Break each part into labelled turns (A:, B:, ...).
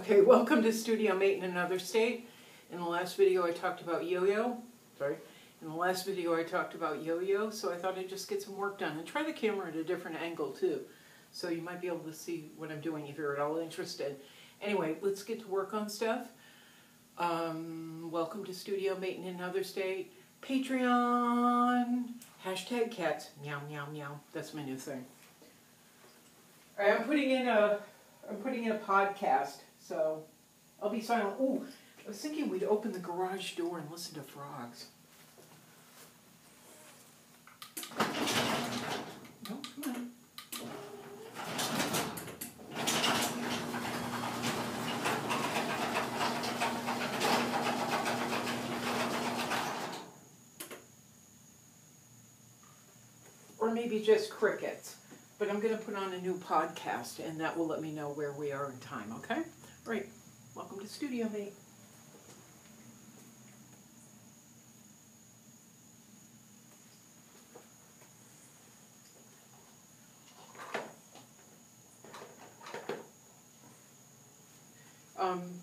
A: Okay, welcome to Studio Mate in another state. In the last video I talked about yo-yo. In the last video I talked about yo-yo, so I thought I'd just get some work done and try the camera at a different angle too. So you might be able to see what I'm doing if you're at all interested. Anyway, let's get to work on stuff. Welcome to Studio Mate in another state. Patreon. Hashtag cats. Meow, meow, meow. That's my new thing. All right, I'm putting in a podcast, so I'll be silent. Ooh, I was thinking we'd open the garage door and listen to frogs. No, come on. Or maybe just crickets. But I'm going to put on a new podcast, and that will let me know where we are in time, okay? All right. Welcome to Studio Mate.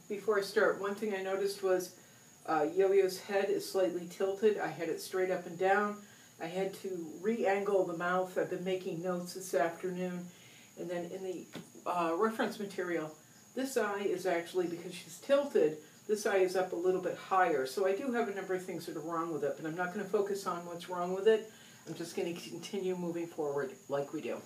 A: Before I start, one thing I noticed was Yo-Yo's head is slightly tilted. I had it straight up and down. I had to re-angle the mouth. I've been making notes this afternoon. And then in the reference material, this eye is actually, because she's tilted, this eye is up a little bit higher. So I do have a number of things that are wrong with it, but I'm not going to focus on what's wrong with it. I'm just going to continue moving forward like we do.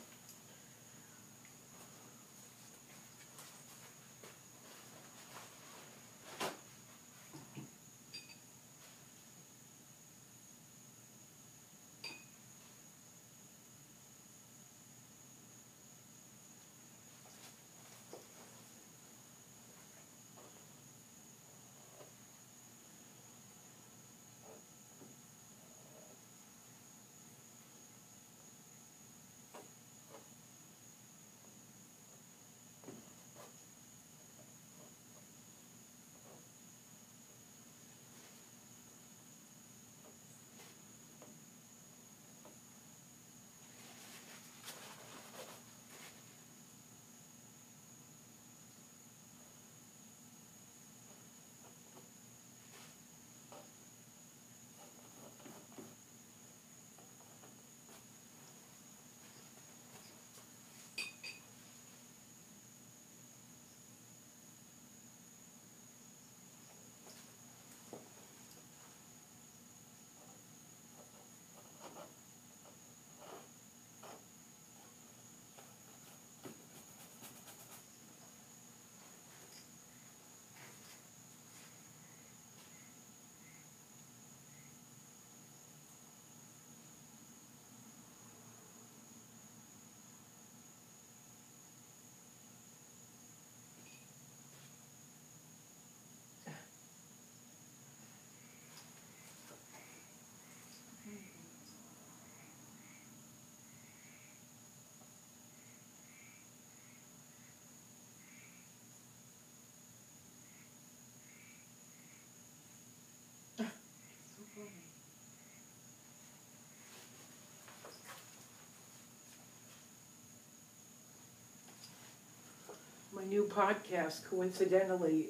A: My new podcast, coincidentally,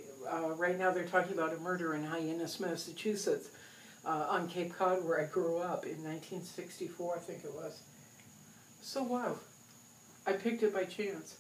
A: right now they're talking about a murder in Hyannis, Massachusetts, on Cape Cod, where I grew up in 1964, I think it was. So wow, I picked it by chance.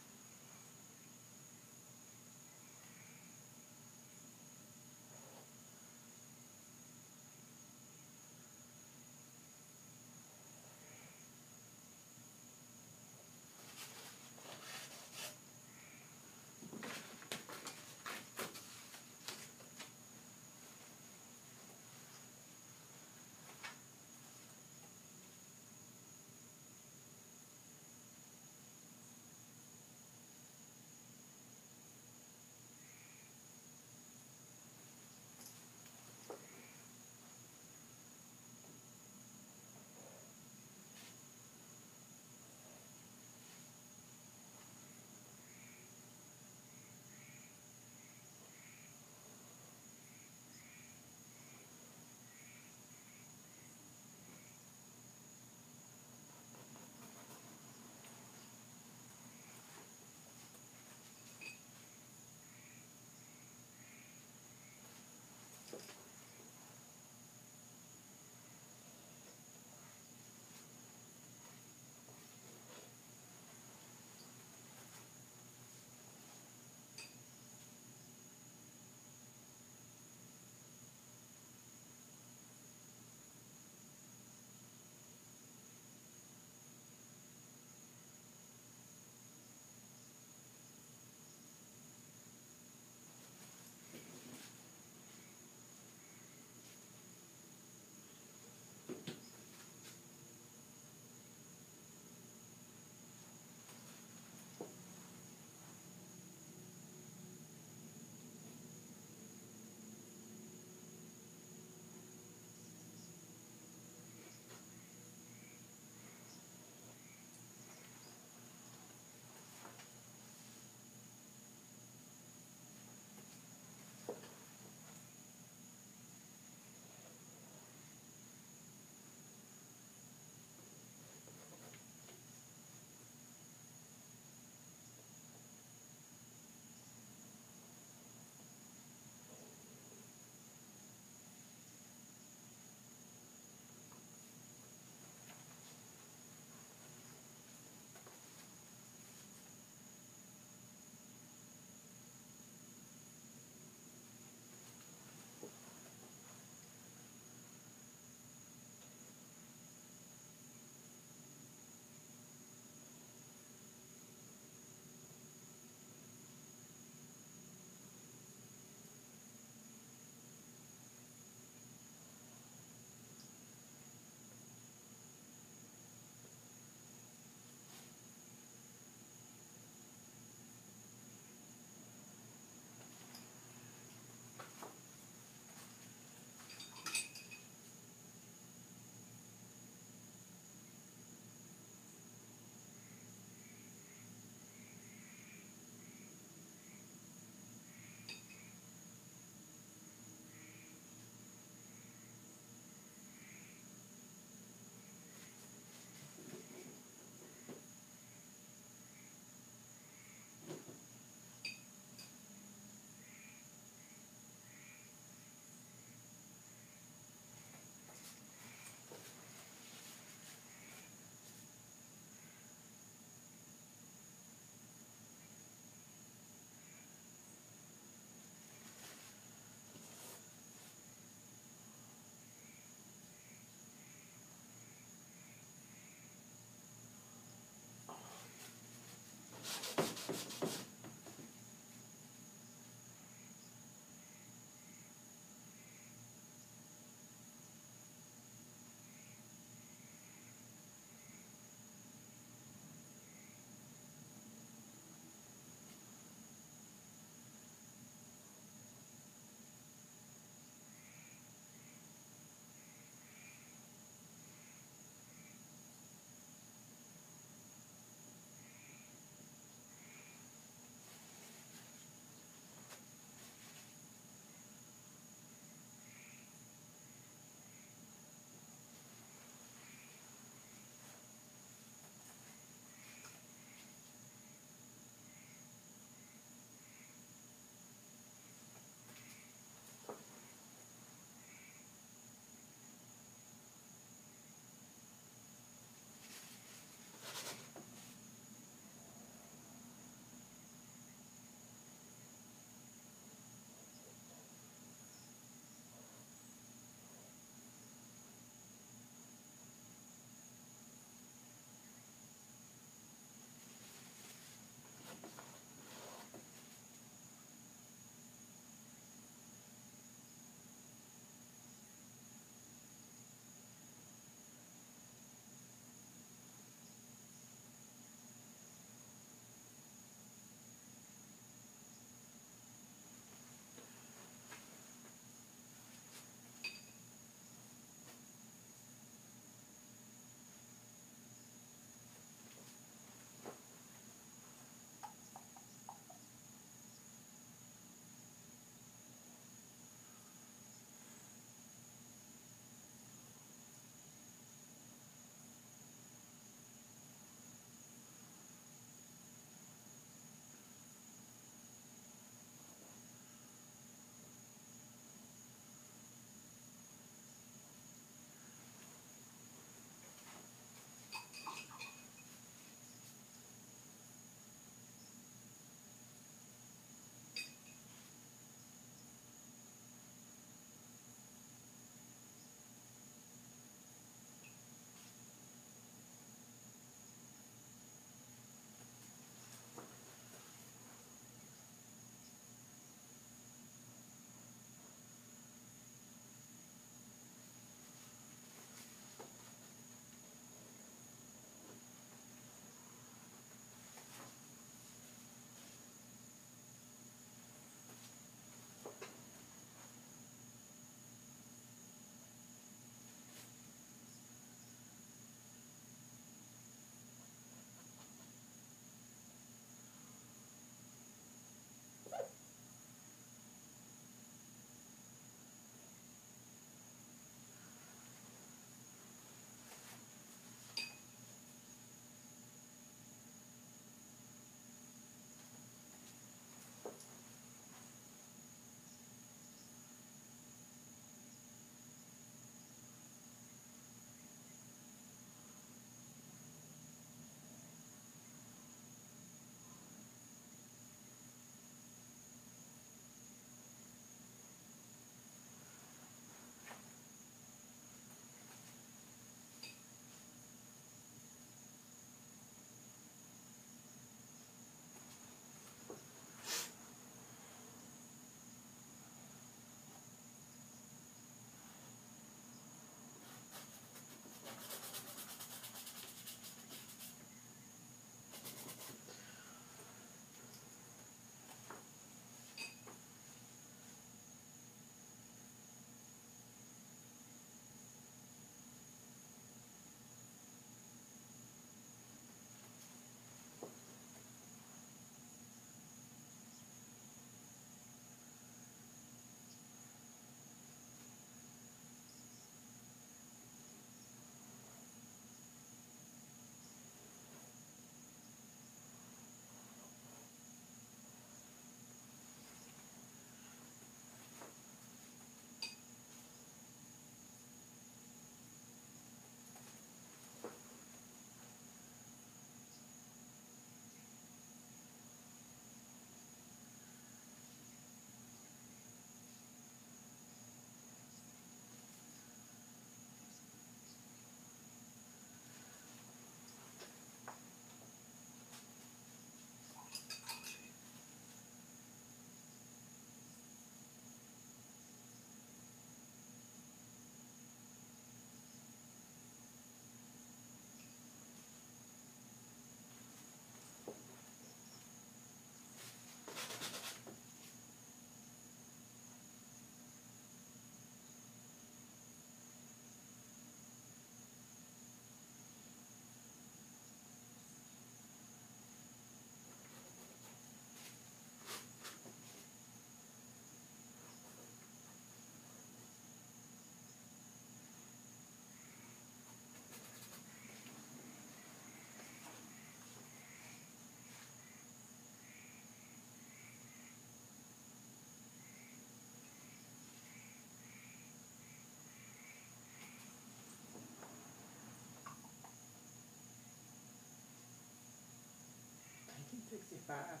A: 65.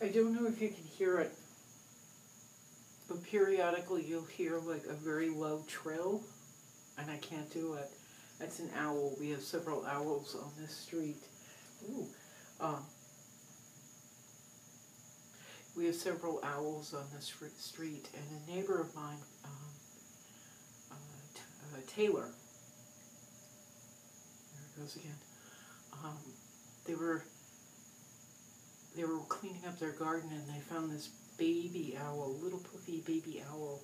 A: I don't know if you can hear it, but periodically you'll hear like a very low trill, and I can't do it. That's an owl. We have several owls on this street. Ooh. We have several owls on this street, and a neighbor of mine, Taylor, there it goes again, they were cleaning up their garden, and they found this baby owl, little puffy baby owl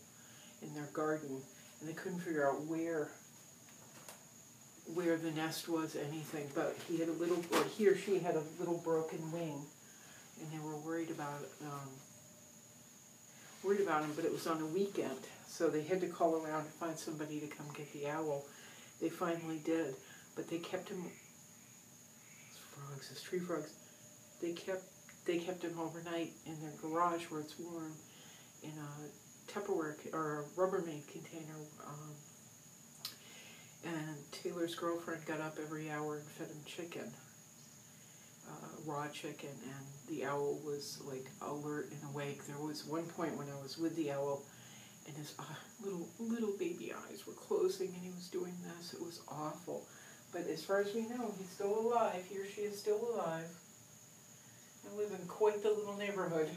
A: in their garden, and they couldn't figure out where the nest was, anything, but he had a little, or he or she had a little broken wing, and they were worried about him, but it was on a weekend, so they had to call around to find somebody to come get the owl. They finally did, but they kept him, those tree frogs, they kept him overnight in their garage where it's warm, in a Tupperware or a Rubbermaid container. And Taylor's girlfriend got up every hour and fed him chicken, raw chicken, and the owl was like alert and awake. There was one point when I was with the owl, and his little baby eyes were closing, and he was doing this. It was awful. But as far as we know, he's still alive. He or she is still alive. I live in quite the little neighborhood.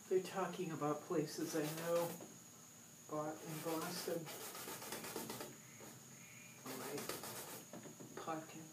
A: They're talking about places I know in Boston. On my podcast.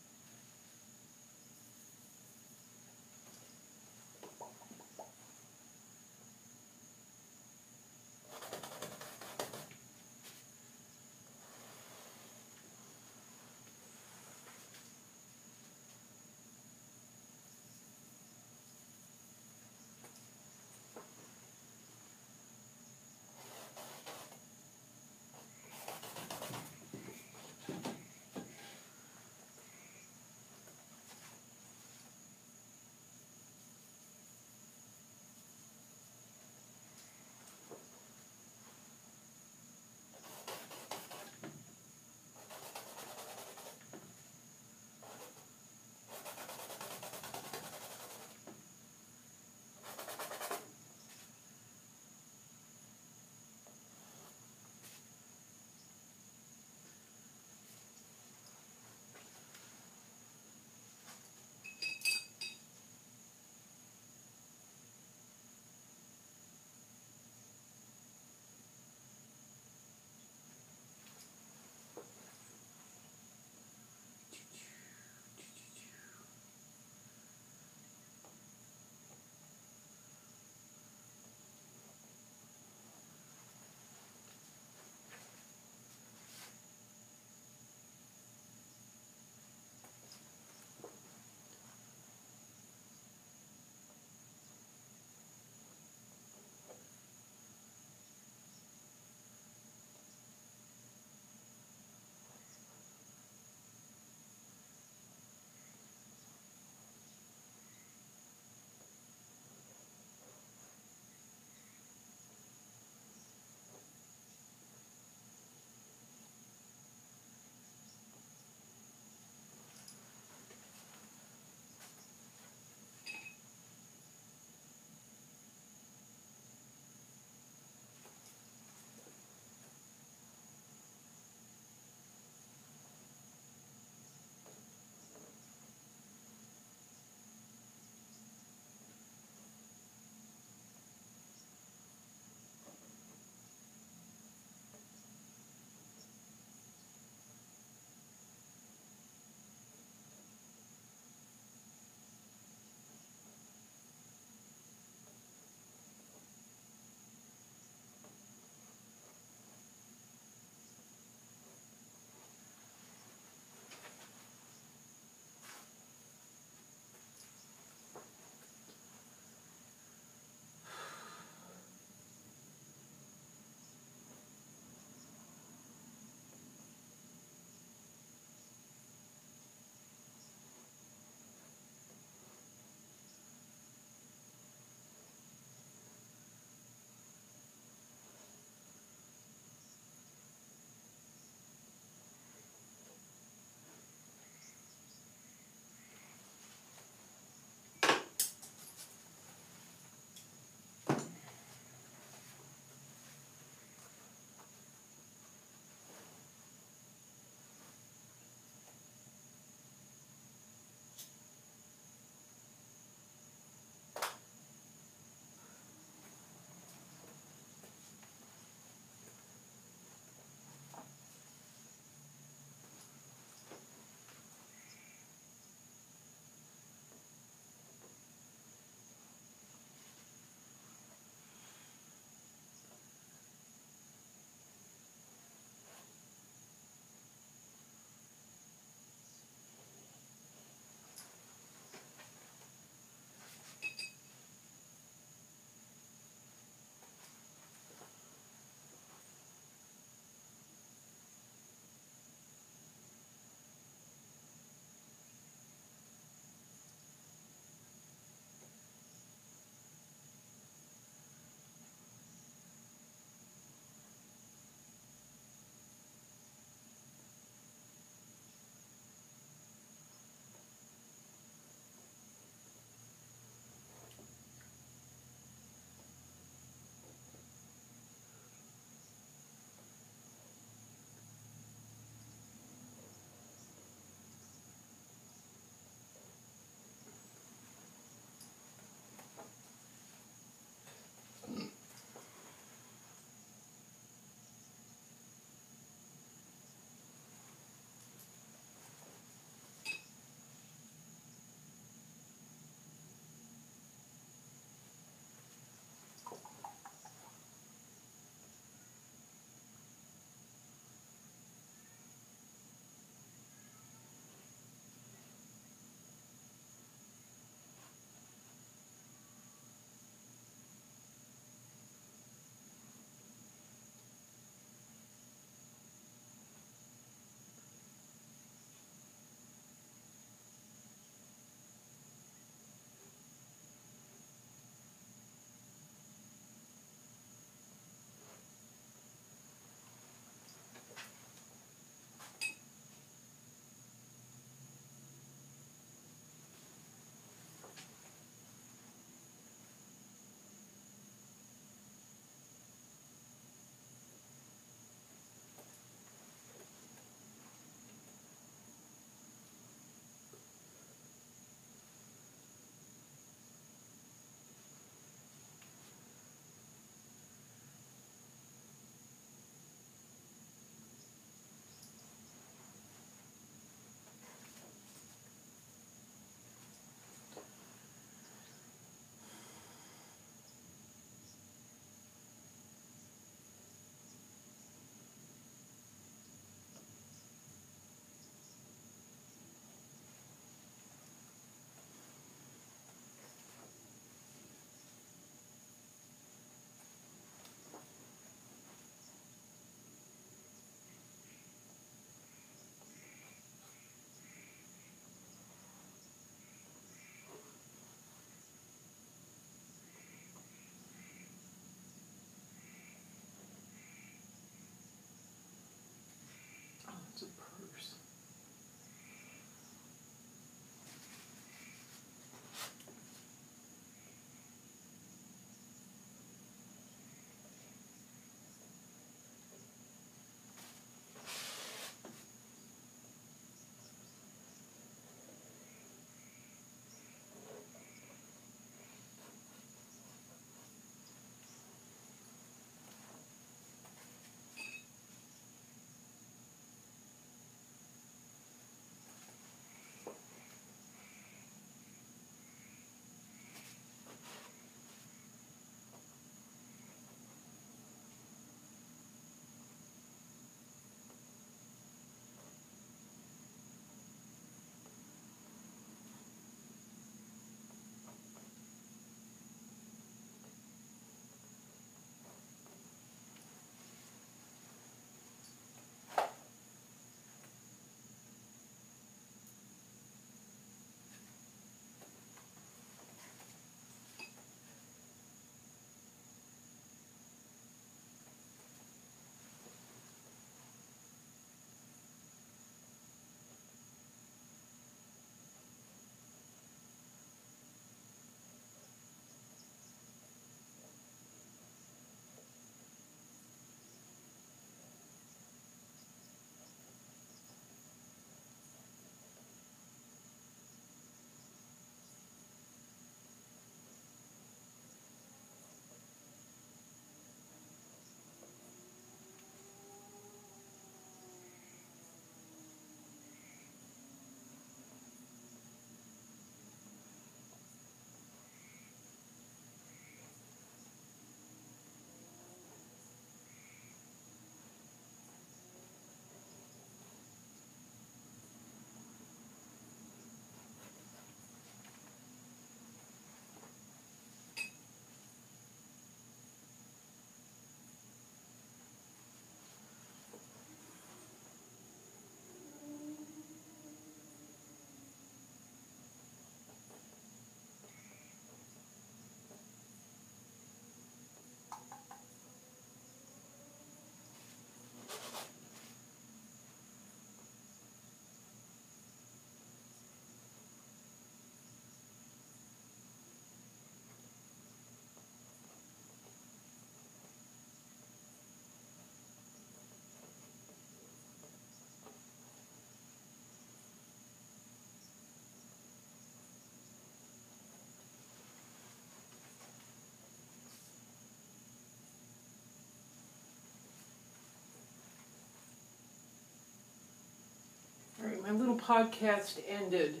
A: podcast ended.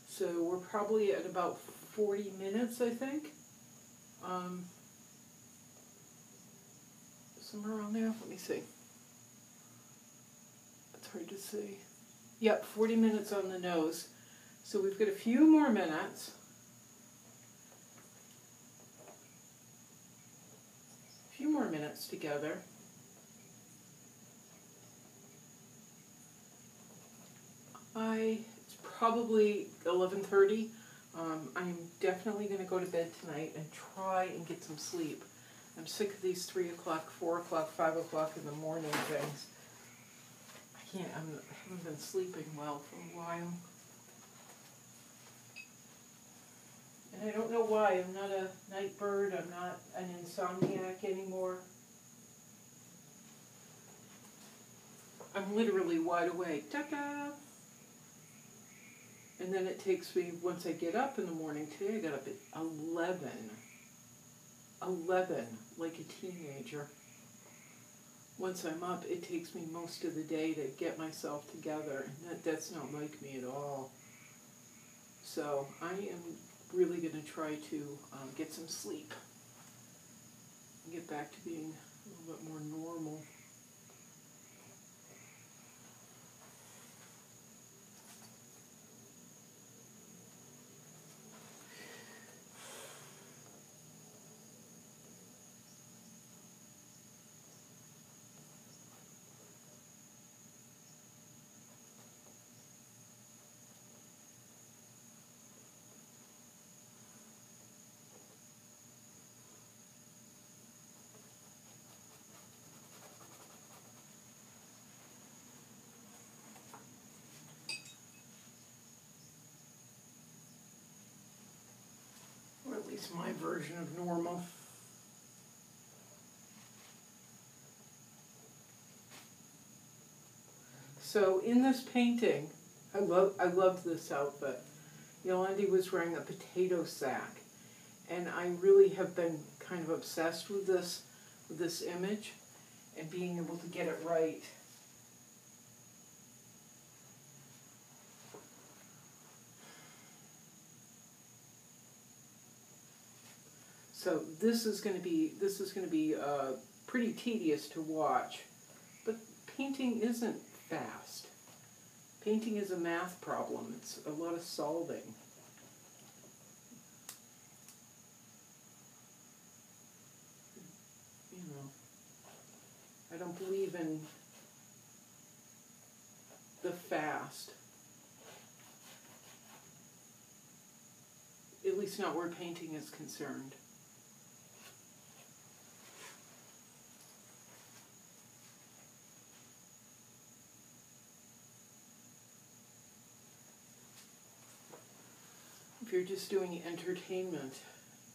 A: So we're probably at about 40 minutes, I think. Somewhere around there. Let me see. It's hard to see. Yep, 40 minutes on the nose. So we've got a few more minutes. A few more minutes together. It's probably 11:30. I'm definitely going to go to bed tonight and try and get some sleep. I'm sick of these 3 o'clock, 4 o'clock, 5 o'clock in the morning things. I haven't been sleeping well for a while. And I don't know why. I'm not a night bird. I'm not an insomniac anymore. I'm literally wide awake. Ta-da! And then it takes me, once I get up in the morning, today I got up at 11. 11, like a teenager. Once I'm up, it takes me most of the day to get myself together, and that's not like me at all. So I am really going to try to get some sleep and get back to being a little bit more normal. Or at least my version of normal. So in this painting, I loved this outfit. Yolandi was wearing a potato sack, and I really have been kind of obsessed with this image and being able to get it right. So this is going to be pretty tedious to watch, but painting isn't fast. Painting is a math problem. It's a lot of solving. You know, I don't believe in the fast. At least not where painting is concerned. If you're just doing entertainment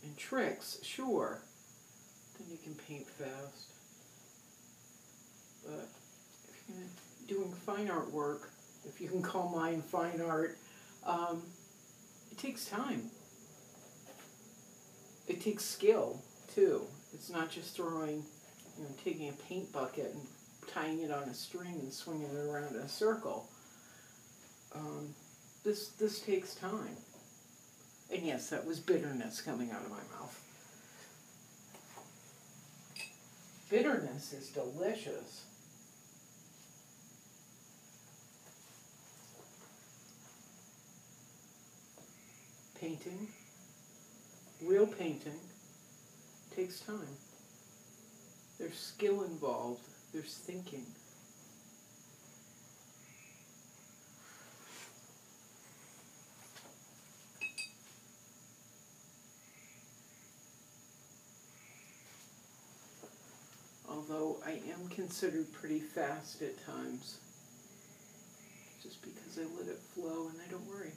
A: and tricks, sure, then you can paint fast. But if you're doing fine art work, if you can call mine fine art, it takes time. It takes skill, too. It's not just taking a paint bucket and tying it on a string and swinging it around in a circle. This takes time. And yes, that was bitterness coming out of my mouth. Bitterness is delicious. Painting, real painting, takes time. There's skill involved. There's thinking. Although I am considered pretty fast at times, just because I let it flow and I don't worry.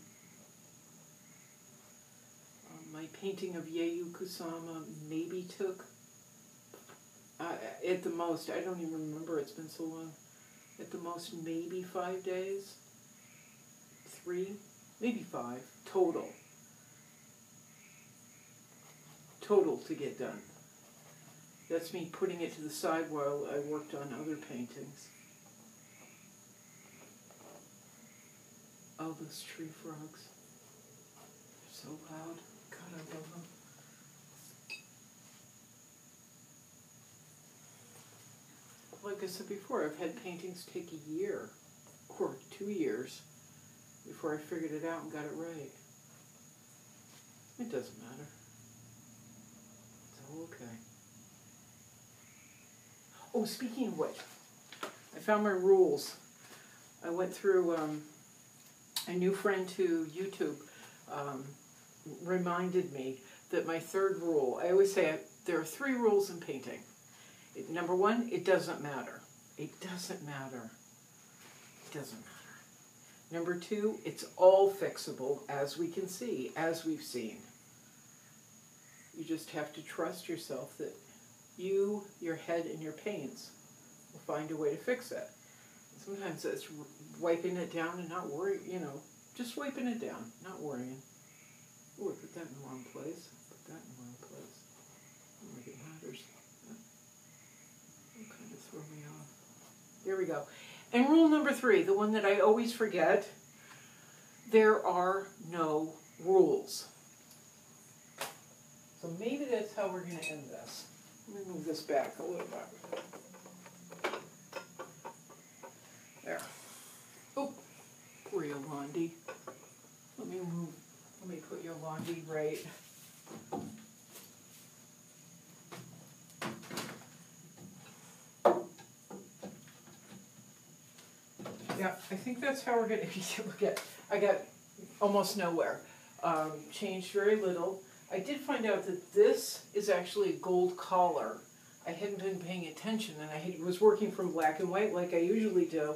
A: My painting of Yayoi Kusama maybe took, at the most, I don't even remember, it's been so long, at the most maybe 5 days, 3, maybe 5, total to get done. That's me putting it to the side while I worked on other paintings. Oh, those tree frogs. They're so loud. God, I love them. Like I said before, I've had paintings take a year or 2 years before I figured it out and got it right. It doesn't matter. It's all okay. Oh, speaking of which, I found my rules. I went through, a new friend to YouTube reminded me that my third rule, I always say there are 3 rules in painting. Number 1, it doesn't matter. It doesn't matter. It doesn't matter. Number 2, it's all fixable, as we can see, as we've seen. You just have to trust yourself that you, your head, and your paints will find a way to fix it. Sometimes it's wiping it down and not worrying, just wiping it down, not worrying. Oh, I put that in the wrong place. Put that in the wrong place. I don't think it matters. It'll kind of throw me off. There we go. And rule number 3, the one that I always forget, there are no rules. So maybe that's how we're going to end this. Let me move this back a little bit. There. Oh, poor Yolandi. Let me put Yolandi right. Yeah, I think that's how we're going to look at. I got almost nowhere. Changed very little. I did find out that this is actually a gold collar. I hadn't been paying attention, and I was working from black and white like I usually do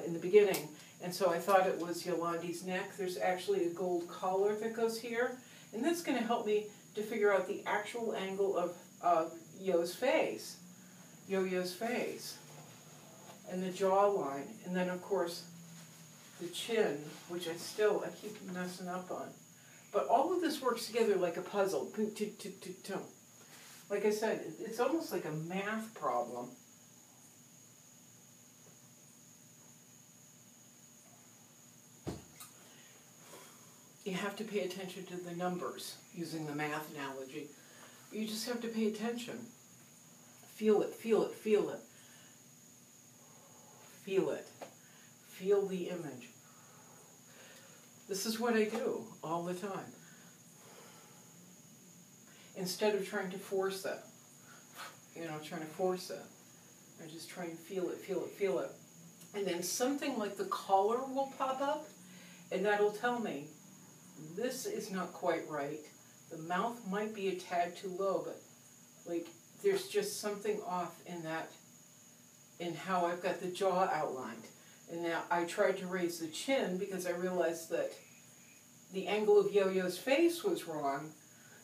A: in the beginning. And so I thought it was Yolandi's neck. There's actually a gold collar that goes here. And that's going to help me to figure out the actual angle of Yo-Yo's face. And the jawline. And then, of course, the chin, which I keep messing up on. But all of this works together like a puzzle. Like I said, it's almost like a math problem. You have to pay attention to the numbers, using the math analogy. You just have to pay attention. Feel it, feel it, feel it. Feel it. Feel the image. This is what I do all the time. Instead of trying to force it, I just try and feel it, feel it, feel it. And then something like the collar will pop up, and that'll tell me, this is not quite right. The mouth might be a tad too low, but like there's just something off in how I've got the jaw outlined. And now I tried to raise the chin because I realized that the angle of Yo-Yo's face was wrong.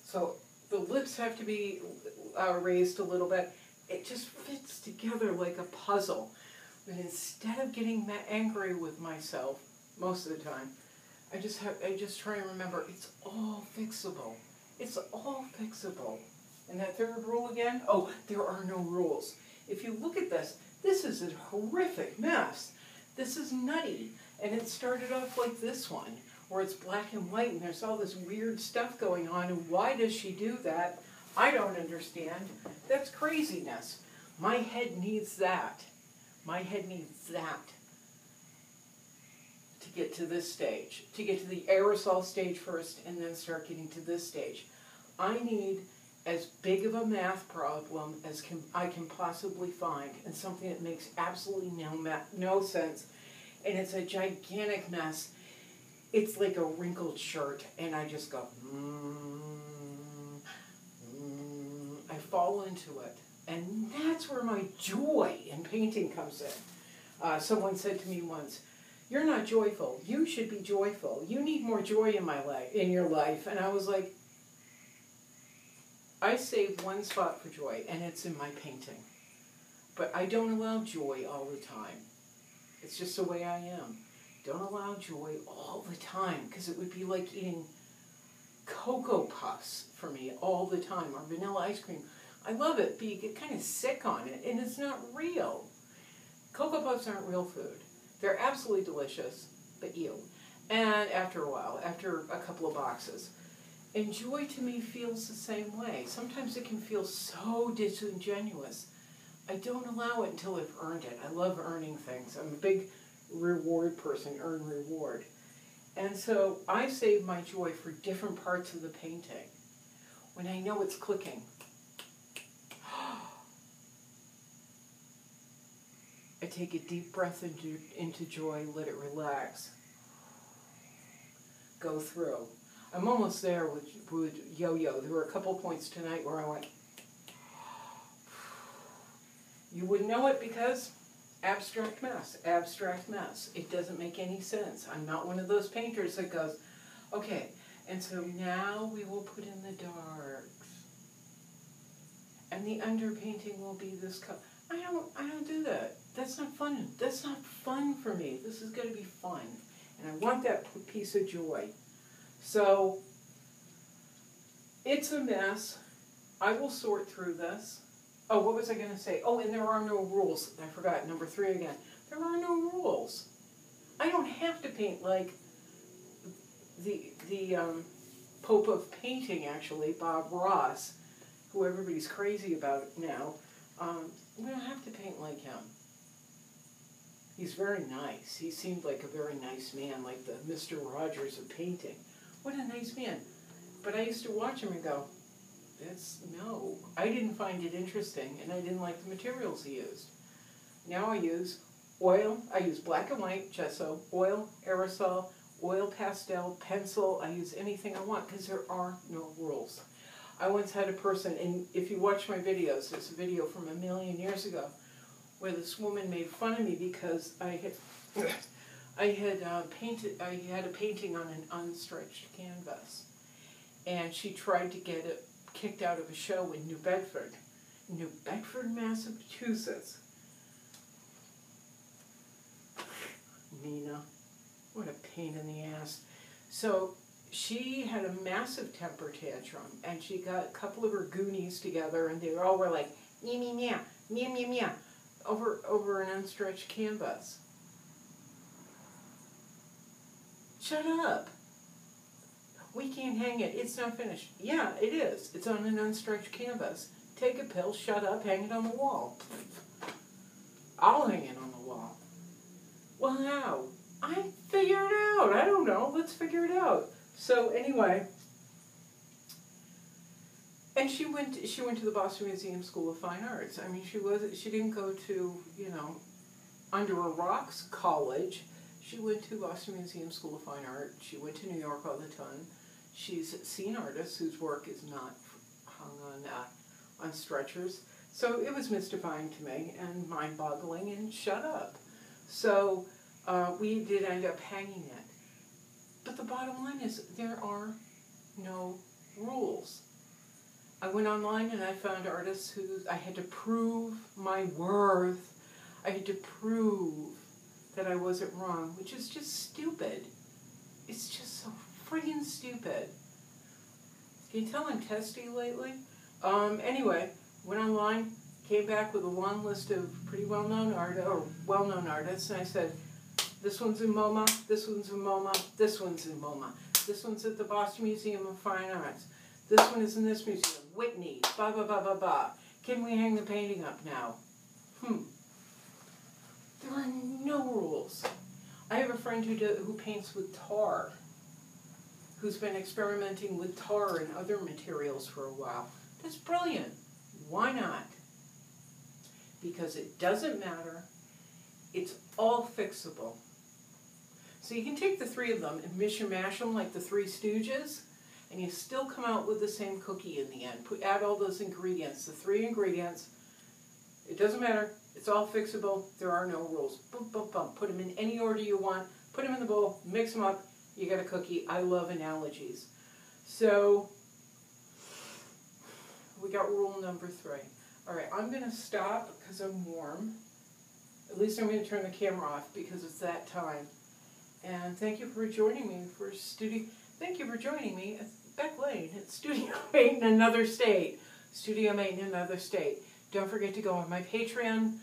A: So the lips have to be raised a little bit. It just fits together like a puzzle. And instead of getting angry with myself most of the time, I just try and remember it's all fixable. It's all fixable. And that third rule again? Oh, there are no rules. If you look at this, this is a horrific mess. This is nutty. And it started off like this one, where it's black and white and there's all this weird stuff going on. And why does she do that? I don't understand. That's craziness. My head needs that. My head needs that to get to this stage, to get to the aerosol stage first and then start getting to this stage. I need as big of a math problem as I can possibly find, and something that makes absolutely no sense, and it's a gigantic mess. It's like a wrinkled shirt, and I just go, I fall into it. And that's where my joy in painting comes in. Someone said to me once, "You're not joyful. You should be joyful. You need more joy in your life." And I was like, I save one spot for joy, and it's in my painting. But I don't allow joy all the time. It's just the way I am. Don't allow joy all the time, because it would be like eating Cocoa Puffs for me all the time, or vanilla ice cream. I love it, but you get kind of sick on it, and it's not real. Cocoa Puffs aren't real food. They're absolutely delicious, but ew. And after a while, after a couple of boxes. And joy to me feels the same way. Sometimes it can feel so disingenuous. I don't allow it until I've earned it. I love earning things. I'm a big reward person, earn reward. And so I save my joy for different parts of the painting. When I know it's clicking. I take a deep breath into joy, let it relax. Go through. I'm almost there with Yo-Yo. There were a couple points tonight where I went, you wouldn't know it because abstract mess, abstract mess. It doesn't make any sense. I'm not one of those painters that goes, okay, and so now we will put in the darks. And the underpainting will be this color. I don't do that. That's not fun. That's not fun for me. This is going to be fun. And I want that piece of joy. So, it's a mess. I will sort through this. Oh, what was I going to say? Oh, and there are no rules. I forgot, number 3 again. There are no rules. I don't have to paint like the Pope of Painting, actually, Bob Ross, who everybody's crazy about now. We don't have to paint like him. He's very nice. He seemed like a very nice man, like the Mr. Rogers of painting. What a nice man. But I used to watch him and go, no. I didn't find it interesting, and I didn't like the materials he used. Now I use oil. I use black and white, gesso, oil, aerosol, oil pastel, pencil. I use anything I want because there are no rules. I once had a person, and if you watch my videos, there's a video from a million years ago where this woman made fun of me because I had a painting on an unstretched canvas, and she tried to get it kicked out of a show in New Bedford, Massachusetts. Nina, what a pain in the ass. So she had a massive temper tantrum, and she got a couple of her goonies together, and they all were like, meow, meow, meow, meow, meow, meow, over an unstretched canvas. Shut up. We can't hang it. It's not finished. Yeah, it is. It's on an unstretched canvas. Take a pill, shut up, hang it on the wall. I'll hang it on the wall. Well, how? I figure it out. I don't know. Let's figure it out. So anyway, and she went to the Boston Museum School of Fine Arts. I mean, she didn't go to, under a rocks college. She went to Boston Museum School of Fine Art. She went to New York all the time. She's seen artists whose work is not hung on stretchers. So it was mystifying to me and mind-boggling, and shut up. So we did end up hanging it. But the bottom line is there are no rules. I went online and I found artists who I had to prove my worth. I had to prove that I wasn't wrong, which is just stupid. It's just so friggin' stupid. Can you tell I'm testy lately? Anyway, went online, came back with a long list of pretty well-known artists, and I said, this one's in MoMA, this one's in MoMA, this one's in MoMA, this one's at the Boston Museum of Fine Arts, this one is in this museum, Whitney, blah, blah, blah, blah, blah. Can we hang the painting up now? There are no rules. I have a friend who paints with tar, who's been experimenting with tar and other materials for a while. That's brilliant. Why not? Because it doesn't matter. It's all fixable. So you can take the 3 of them and mish-mash them like the 3 Stooges, and you still come out with the same cookie in the end. Add all those ingredients, the 3 ingredients. It doesn't matter. It's all fixable. There are no rules. Boom, boom, boom. Put them in any order you want. Put them in the bowl. Mix them up. You got a cookie. I love analogies. So we got rule number 3. All right, I'm going to stop because I'm warm. At least I'm going to turn the camera off because it's that time. And thank you for joining me for Thank you for joining me at Beck Lane at Studio Made in Another State. Studio Made in Another State. Don't forget to go on my Patreon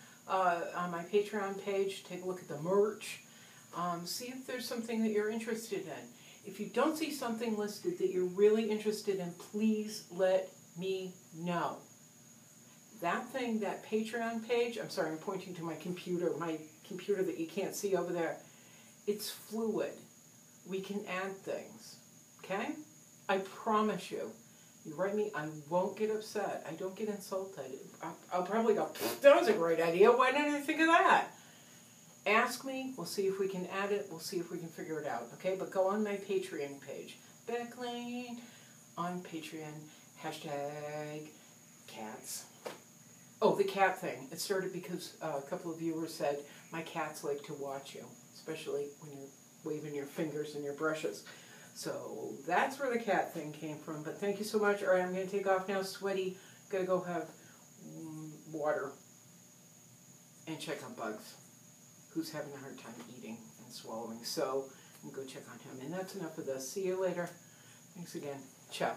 A: page. Take a look at the merch. See if there's something that you're interested in. If you don't see something listed that you're really interested in, please let me know. That thing, that Patreon page, I'm sorry, I'm pointing to my computer that you can't see over there. It's fluid. We can add things, okay? I promise you. You write me, I won't get upset. I don't get insulted. I'll probably go, that was a great idea. Why didn't I think of that? Ask me. We'll see if we can add it. We'll see if we can figure it out, okay? But go on my Patreon page. Beck Lane on Patreon. Hashtag cats. Oh, the cat thing. It started because a couple of viewers said, my cats like to watch you, especially when you're waving your fingers and your brushes. So that's where the cat thing came from. But thank you so much. All right, I'm going to take off now. Sweaty. Got to go have water and check on Bugs, who's having a hard time eating and swallowing. So I'm going to go check on him. And that's enough of this. See you later. Thanks again. Ciao.